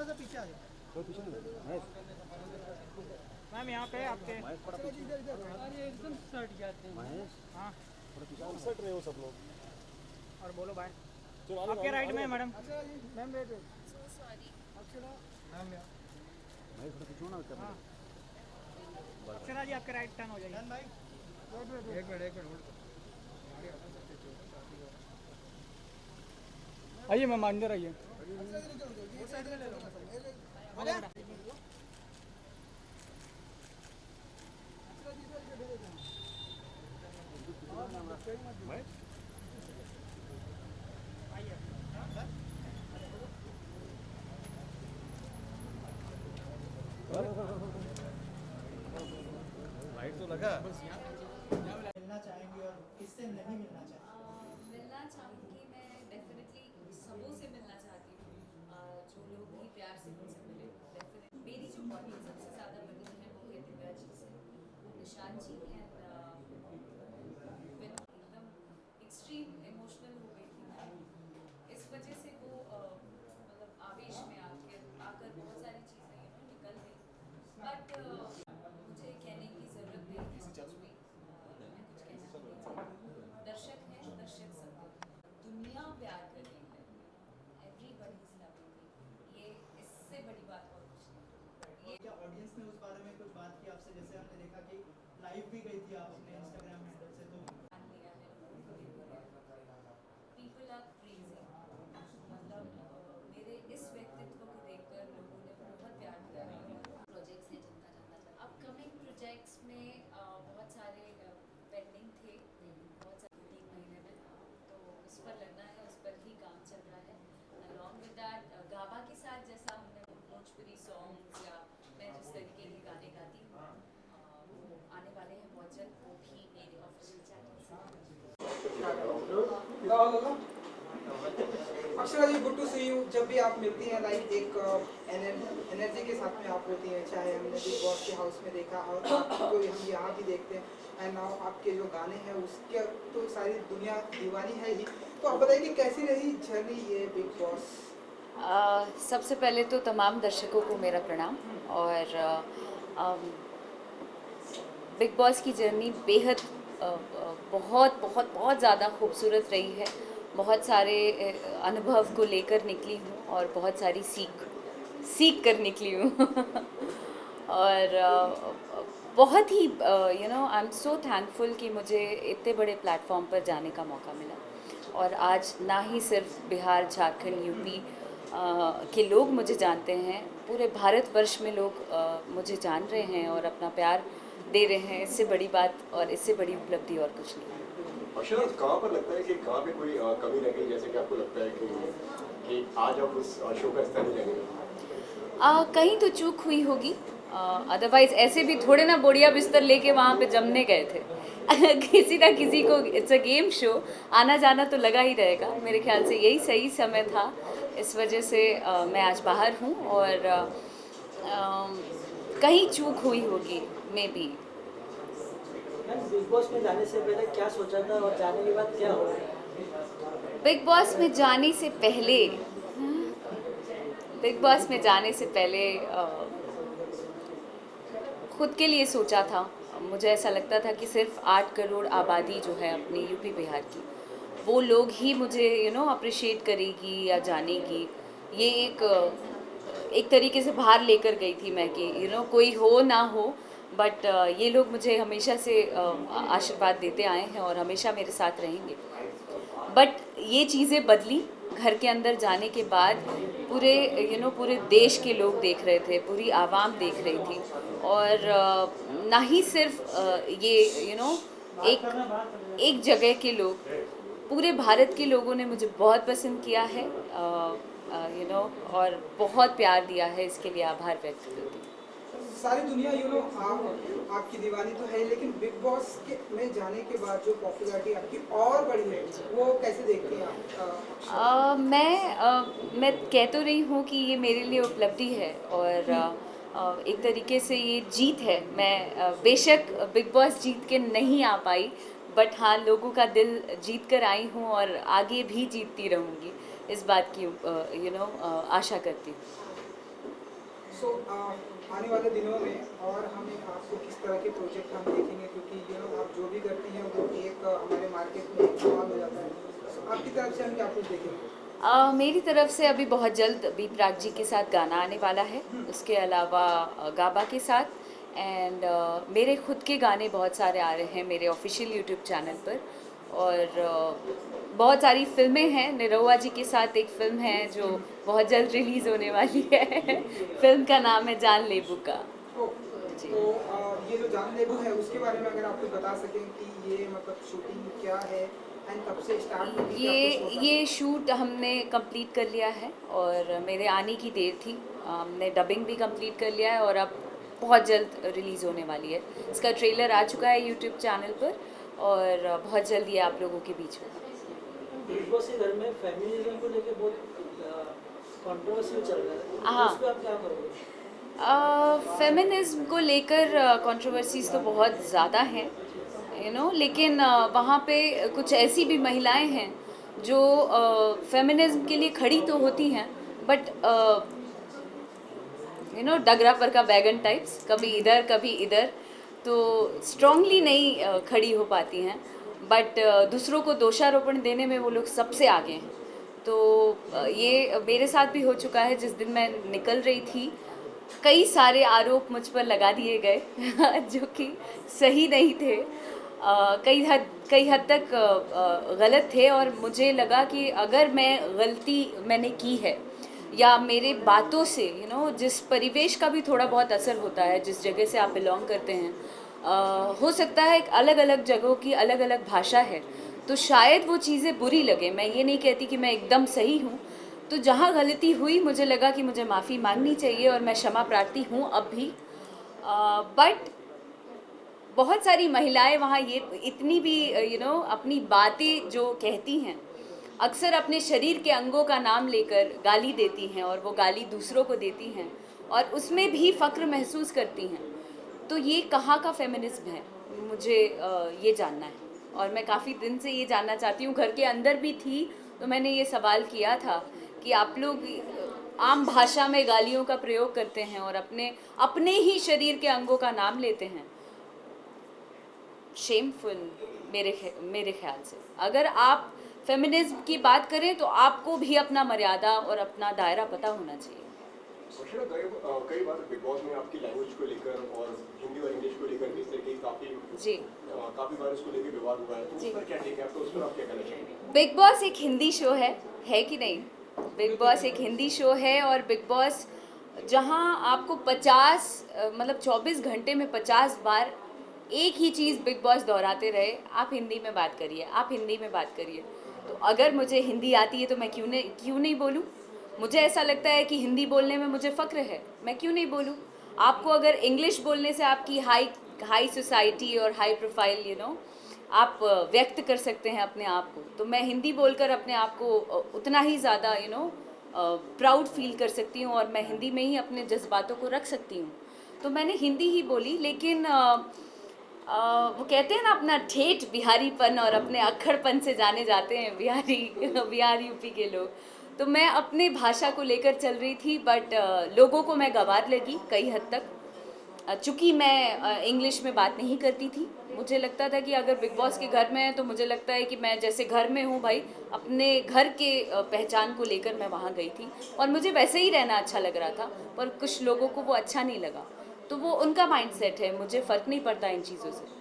सा पीछे आ जाओ। कोई पीछे नहीं महेश मैम यहाँ पे आपके महेश थोड़ा पीछे अरे एकदम सट जाते हैं। महेश हाँ थोड़ा पीछे आओ ना। सट रहे हो सब लोग। और बोलो बाय। चलो आपके राइट में madam. Ma'am wait wait Akshara ma'am यहाँ। महेश थोड़ा पीछे हो ना हाँ कैमरे। अक्षरा जी आपके राइट टर्न हो जाइए। भाई वेट वेट एक मिनट होल्ड। आइए मैम अंदर आइए। वो साइड में ले लो बोलो बेटा। महेश लाइट तो लगा। मिलना चाहेंगे और किससे नहीं मिलना चाहेंगे? मिलना चाहूँगी मैं डेफिनेटली सबों से मिलना चाहती हूँ जो लोग भी प्यार से मुझसे मिले डेफिनेटली मेरी जो बॉडी सबसे ज़्यादा बनी है वो है दिव्या जी से निशान जी एंड एकदम एक्सट्रीम इमोशनल हो गई थी मैं इस वजह से वो मतलब आवेश में आकर बहुत सारी चीज़ें निकल गई बट मुझे कहने की ज़रूरत नहीं है कुछ भी मैं कुछ कहना नहीं चाहती दर्शक हैं दर्शक सब दुनिया प्यार कर रही है एवरीबॉडी इज लविंग मी ये इससे बड़ी बात और कुछ नहीं ये क्या ऑडियंस ने उस बारे में कुछ बात की आपसे? जैसे हमने देखा कि लाइव भी गई थी आप अपने इंस्टाग्राम हैंडल से, तो मान लिया है पीपल आर क्रेजी मतलब मेरे इस व्यक्तित्व को देखकर लोगों ने बहुत प्यार दिया है प्रोजेक्ट्स हैं जिनका जानना चाहता अपकमिंग प्रोजेक्ट्स में बहुत सारे पेंडिंग थे बहुत सारे 3 महीने में तो उस पर लगना है उस पर ही काम चल रहा है अलॉन्ग विद दैट गाबा के साथ जैसा हमने भोजपुरी सॉन्ग्स या मैं जिस तरीके के गाने गाती हूँ वो आने वाले हैं बहुत जल्द वो भी मेरे ऑफिशियल चैनल से अक्षरा जी गुड टू सी यू। जब भी आप मिलती हैं लाइक एक एनर्जी के साथ में आप होती हैं, चाहे हमने बिग बॉस के हाउस में देखा और आपको हम यहाँ भी देखते हैं एंड नाउ आपके जो गाने हैं उसके तो सारी दुनिया दीवानी है ही। तो आप बताइए कि कैसी रही जर्नी ये बिग बॉस? सबसे पहले तो तमाम दर्शकों को मेरा प्रणाम और बिग बॉस की जर्नी बेहद बहुत बहुत बहुत ज़्यादा खूबसूरत रही है बहुत सारे अनुभव को लेकर निकली हूँ और बहुत सारी सीख कर निकली हूँ और बहुत ही आई एम सो थैंकफुल कि मुझे इतने बड़े प्लेटफॉर्म पर जाने का मौका मिला और आज ना ही सिर्फ बिहार झारखंड यूपी के लोग मुझे जानते हैं पूरे भारतवर्ष में लोग मुझे जान रहे हैं और अपना प्यार दे रहे हैं इससे बड़ी बात और इससे बड़ी उपलब्धि और कुछ नहीं। अक्षरा कहाँ पर लगता है कि कहाँ पे कोई कमी रह गई जैसे कि आपको लगता है कि आज आप उस शो का हिस्सा नहीं लेंगे? कहीं तो चूक हुई होगी अदरवाइज ऐसे भी थोड़े ना बोड़िया बिस्तर लेके वहाँ पे जमने गए थे किसी ना किसी को इट्स अ गेम शो आना जाना तो लगा ही रहेगा मेरे ख्याल से यही सही समय था इस वजह से मैं आज बाहर हूँ और कहीं चूक हुई होगी मे बी। बिग बॉस में जाने से पहले क्या सोचा था और जाने के बाद क्या हुआ? बिग बॉस में जाने से पहले खुद के लिए सोचा था मुझे ऐसा लगता था कि सिर्फ 8 करोड़ आबादी जो है अपनी यूपी बिहार की वो लोग ही मुझे अप्रिशिएट करेगी या जानेगी ये एक तरीके से बाहर लेकर गई थी मैं कि कोई हो ना हो बट ये लोग मुझे हमेशा से आशीर्वाद देते आए हैं और हमेशा मेरे साथ रहेंगे बट ये चीज़ें बदली घर के अंदर जाने के बाद पूरे देश के लोग देख रहे थे पूरी आवाम देख रही थी और ना ही सिर्फ ये एक जगह के लोग पूरे भारत के लोगों ने मुझे बहुत पसंद किया है और बहुत प्यार दिया है इसके लिए आभार व्यक्त करती हूँ। सारी दुनिया आपकी दीवानी तो है लेकिन बिग बॉस में जाने के बाद जो पॉपुलैरिटी आपकी और बढ़ी है वो कैसे देखती हैं आप? मैं कह तो रही हूँ कि ये मेरे लिए उपलब्धि है और एक तरीके से ये जीत है मैं बेशक बिग बॉस जीत के नहीं आ पाई बट हाँ लोगों का दिल जीत कर आई हूँ और आगे भी जीतती रहूँगी इस बात की आशा करती हूँ। सो आने वाले दिनों में और हमें आपको किस तरह के प्रोजेक्ट हम देखेंगे, क्योंकि आप जो भी करती हैं वो एक हमारे मार्केट में एक सवाल हो जाता है, so, आपकी तरफ से हम क्या कुछ देखेंगे? मेरी तरफ से अभी बहुत जल्द बी प्राक जी के साथ गाना आने वाला है, उसके अलावा गाबा के साथ एंड मेरे खुद के गाने बहुत सारे आ रहे हैं मेरे ऑफिशियल यूट्यूब चैनल पर, और बहुत सारी फिल्में हैं। निरहुआ जी के साथ एक फ़िल्म है जो बहुत जल्द रिलीज़ होने वाली है। फिल्म का नाम है जान लेबू का। जी। तो ये जो जान लेबू है उसके बारे में अगर आप कुछ बता सकें कि ये मतलब शूटिंग क्या है एंड कब से स्टार्ट होगी? ये शूट हमने कंप्लीट कर लिया है और मेरे आने की देर थी। हमने डबिंग भी कंप्लीट कर लिया है और अब बहुत जल्द रिलीज़ होने वाली है। इसका ट्रेलर आ चुका है यूट्यूब चैनल पर और बहुत जल्द ये आप लोगों के बीच में। बिग बॉस के घर में फेमिनिज्म को लेके बहुत कंट्रोवर्सी चल रहा है, हाँ। उस पर आप क्या करोगे? फेमिनिज्म को लेकर कंट्रोवर्सीज तो बहुत ज़्यादा हैं, लेकिन वहाँ पे कुछ ऐसी भी महिलाएं हैं जो फेमिनिज्म के लिए खड़ी तो होती हैं, बट डगरा पर का बैगन टाइप्स, कभी इधर कभी इधर, तो स्ट्रांगली नहीं खड़ी हो पाती हैं, बट दूसरों को दोषारोपण देने में वो लोग सबसे आगे हैं। तो ये मेरे साथ भी हो चुका है। जिस दिन मैं निकल रही थी कई सारे आरोप मुझ पर लगा दिए गए जो कि सही नहीं थे, कई हद तक गलत थे, और मुझे लगा कि अगर गलती मैंने की है या मेरे बातों से जिस परिवेश का भी थोड़ा बहुत असर होता है, जिस जगह से आप बिलोंग करते हैं, हो सकता है अलग अलग जगहों की अलग अलग भाषा है, तो शायद वो चीज़ें बुरी लगे। मैं ये नहीं कहती कि मैं एकदम सही हूँ, तो जहाँ गलती हुई मुझे लगा कि मुझे माफ़ी मांगनी चाहिए और मैं क्षमा प्रार्थी हूँ अब भी। बट बहुत सारी महिलाएं वहाँ ये इतनी भी अपनी बातें जो कहती हैं, अक्सर अपने शरीर के अंगों का नाम लेकर गाली देती हैं और वो गाली दूसरों को देती हैं और उसमें भी फ़ख्र महसूस करती हैं। तो ये कहाँ का फेमिनिज्म है, मुझे ये जानना है, और मैं काफ़ी दिन से ये जानना चाहती हूँ। घर के अंदर भी थी तो मैंने ये सवाल किया था कि आप लोग आम भाषा में गालियों का प्रयोग करते हैं और अपने ही शरीर के अंगों का नाम लेते हैं। शेमफुल मेरे ख्याल से। अगर आप फेमिनिज्म की बात करें तो आपको भी अपना मर्यादा और अपना दायरा पता होना चाहिए। कई बार बिग बॉस में आपकी लैंग्वेज को लेकर और हिंदी और इंग्लिश को लेकर भी इस तरह की काफी बार उसको लेकर विवाद हुआ है, तो उस पर क्या टेक है आपका, उस पर आप क्या कहना चाहेंगे? बिग बॉस एक हिंदी शो है कि नहीं? बिग बॉस एक हिंदी शो है और बिग बॉस जहां आपको 24 घंटे में 50 बार एक ही चीज़ बिग बॉस दोहराते रहे, आप हिंदी में बात करिए, आप हिंदी में बात करिए। तो अगर मुझे हिंदी आती है तो मैं क्यों नहीं बोलूँ? मुझे ऐसा लगता है कि हिंदी बोलने में मुझे फ़ख्र है, मैं क्यों नहीं बोलूँ? आपको अगर इंग्लिश बोलने से आपकी हाई सोसाइटी और हाई प्रोफाइल आप व्यक्त कर सकते हैं अपने आप को, तो मैं हिंदी बोलकर अपने आप को उतना ही ज़्यादा प्राउड फील कर सकती हूँ और मैं हिंदी में ही अपने जज्बातों को रख सकती हूँ। तो मैंने हिंदी ही बोली, लेकिन वो कहते हैं ना अपना ठेठ बिहारीपन और अपने अक्खड़पन से जाने जाते हैं बिहार यूपी के लोग। तो मैं अपने भाषा को लेकर चल रही थी, बट लोगों को मैं गंवार लगी कई हद तक, चूँकि मैं इंग्लिश में बात नहीं करती थी। मुझे लगता था कि अगर बिग बॉस के घर में है तो मुझे लगता है कि मैं जैसे घर में हूँ भाई, अपने घर के पहचान को लेकर मैं वहाँ गई थी और मुझे वैसे ही रहना अच्छा लग रहा था, पर कुछ लोगों को वो अच्छा नहीं लगा, तो वो उनका माइंडसेट है, मुझे फ़र्क नहीं पड़ता इन चीज़ों से।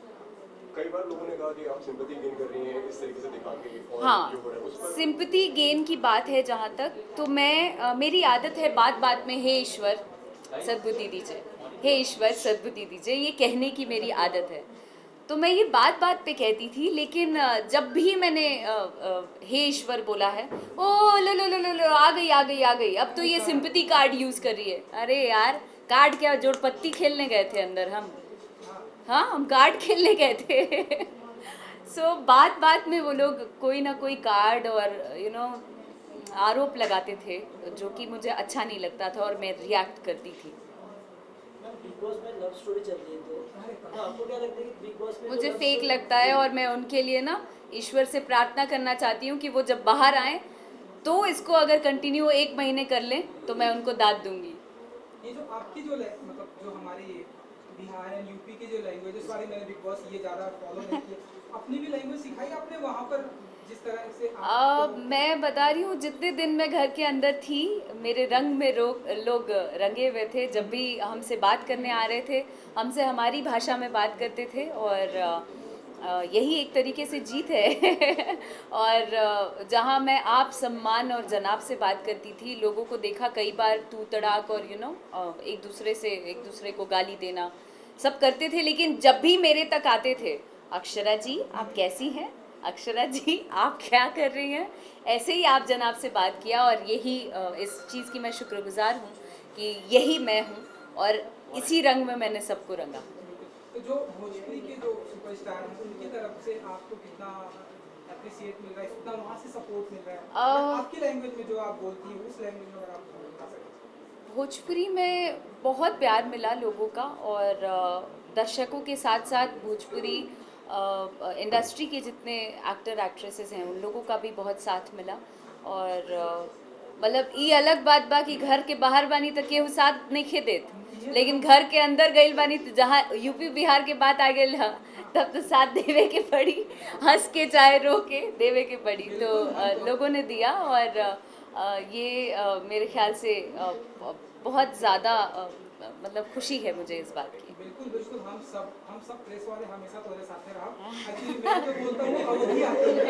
कई बार लोगों ने कहा कि आप सिंपैथी गेन कर रही हैं इस तरीके से दिखा के, और हाँ, जो हो रहा है उस पर सिंपैथी गेन की बात है जहाँ तक, तो मैं मेरी आदत है बात में हे ईश्वर सद्बुद्धि दीजिए, हे ईश्वर सद्बुद्धि दीजिए, ये कहने की मेरी आदत है। तो मैं ये बात पे कहती थी, लेकिन जब भी मैंने हे ईश्वर बोला है, ओ लो आ गई, अब तो ये सिंपैथी कार्ड यूज़ कर रही है। अरे यार, कार्ड क्या, जोड़पत्ती खेलने गए थे अंदर हम कार्ड खेलने गए थे। सो बात में वो लोग कोई ना कोई कार्ड और आरोप लगाते थे, जो कि मुझे अच्छा नहीं लगता था और मैं रिएक्ट करती थी। बिग बॉस में लव स्टोरी चल रही है, तो आपको क्या लगता है कि बिग बॉस में मुझे फेक लगता है और मैं उनके लिए ना ईश्वर से प्रार्थना करना चाहती हूँ कि वो जब बाहर आएँ तो इसको अगर कंटिन्यू 1 महीने कर लें तो मैं उनको दाद दूंगी। ये जो आपकी जो मतलब जो हमारी बिहार एंड यूपी की जो लैंग्वेज, इस बारे मैंने बिग बॉस ये ज़्यादा फॉलो नहीं किया, अपनी भी लैंग्वेज सिखाई आपने वहाँ पर जिस तरह से मैं बता रही हूँ, जितने दिन मैं घर के अंदर थी मेरे रंग में लोग रंगे हुए थे। जब भी हमसे बात करने आ रहे थे हमसे हमारी भाषा में बात करते थे, और यही एक तरीके से जीत है। और जहाँ मैं आप, सम्मान और जनाब से बात करती थी, लोगों को देखा कई बार तू तड़ाक और एक दूसरे को गाली देना सब करते थे, लेकिन जब भी मेरे तक आते थे, अक्षरा जी आप कैसी हैं, अक्षरा जी आप क्या कर रही हैं, ऐसे ही आप जनाब से बात किया। और यही इस चीज़ की मैं शुक्रगुजार हूँ कि यही मैं हूँ, और इसी रंग में मैंने सबको रंगा। तो जो भोजपुरी के जो सुपरस्टार हैं उनकी तरफ से आपको कितना अप्रिशिएट मिल रहा है, कितना वहाँ से सपोर्ट मिल रहा है आपकी लैंग्वेज में जो आप बोलती हैं उस लैंग्वेज में, अगर आप बता सकें? भोजपुरी में बहुत प्यार मिला लोगों का, और दर्शकों के साथ साथ भोजपुरी इंडस्ट्री के जितने एक्टर एक्ट्रेसेस हैं उन लोगों का भी बहुत साथ मिला। और मतलब ये अलग बात बा कि घर के बाहर बानी तक केहू साथ नहीं खे देत, लेकिन घर के अंदर गई बानी तो जहाँ यूपी बिहार के बात आ गई तब तो साथ देवे के पड़ी, हंस के चाहे रो के देवे के पड़ी। तो लोगों ने दिया, और ये मेरे ख्याल से बहुत ज़्यादा मतलब खुशी है मुझे इस बात की। बिल्कुल बिल्कुल, हम सब प्रेस वाले हमेशा तुम्हारे साथ रहा। एक्चुअली मैं तो बोलता हूँ अवधी आती है,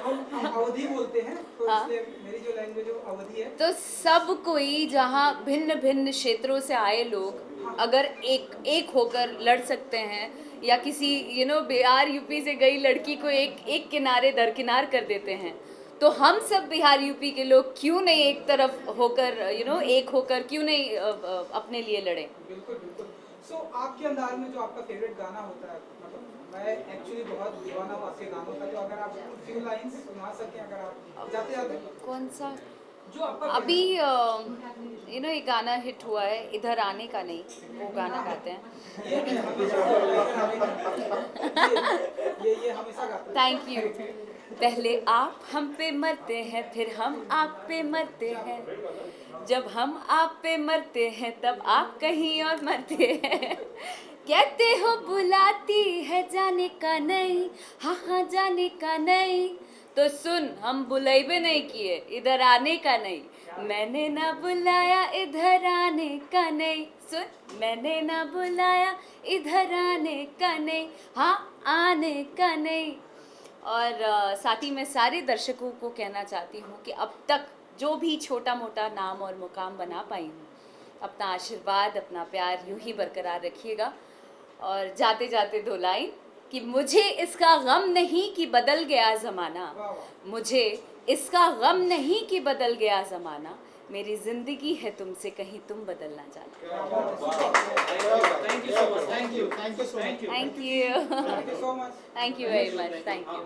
हम अवधी बोलते हैं, तो इसलिए मेरी जो लैंग्वेज है वो अवधी है। तो सब कोई जहाँ भिन्न भिन्न क्षेत्रों से आए लोग अगर एक होकर लड़ सकते हैं, या किसी बिहार यूपी से गई लड़की को एक किनारे दरकिनार कर देते हैं, तो हम सब बिहार यूपी के लोग क्यों नहीं एक तरफ होकर एक होकर क्यों नहीं अपने लिए लड़ें। बिल्कुल बिल्कुल। सो आपके अंदाज में जो आपका फेवरेट गाना होता है, मतलब मैं एक्चुअली बहुत दीवाना हूँ आपके गानों का, तो अगर आप फ्यू लाइंस सुना सकें, अगर आप जाते जाते। कौन सा जो आपका अभी ये गाना हिट हुआ है, इधर आने का नहीं, वो गाना गाते हैं। ये हमेशा गाते हैं। Thank you. पहले आप हम पे मरते हैं, फिर हम आप पे मरते हैं, जब हम आप पे मरते हैं तब आप कहीं और मरते हैं। कहते हो बुलाती है जाने का नहीं, हाँ जाने का नहीं, तो सुन हम बुलाइबे नहीं किए, इधर आने का नहीं, मैंने ना बुलाया इधर आने का नहीं, सुन मैंने ना बुलाया इधर आने का नहीं, हाँ आने का नहीं। और साथ ही मैं सारे दर्शकों को कहना चाहती हूँ कि अब तक जो भी छोटा मोटा नाम और मुकाम बना पाई हूँ, अपना आशीर्वाद अपना प्यार यूं ही बरकरार रखिएगा। और जाते जाते 2 लाइन कि मुझे इसका गम नहीं कि बदल गया ज़माना, मुझे इसका गम नहीं कि बदल गया ज़माना, मेरी ज़िंदगी है तुमसे कहीं तुम बदलना जाना। Thank you so much, thank you so much, thank you very much, thank you.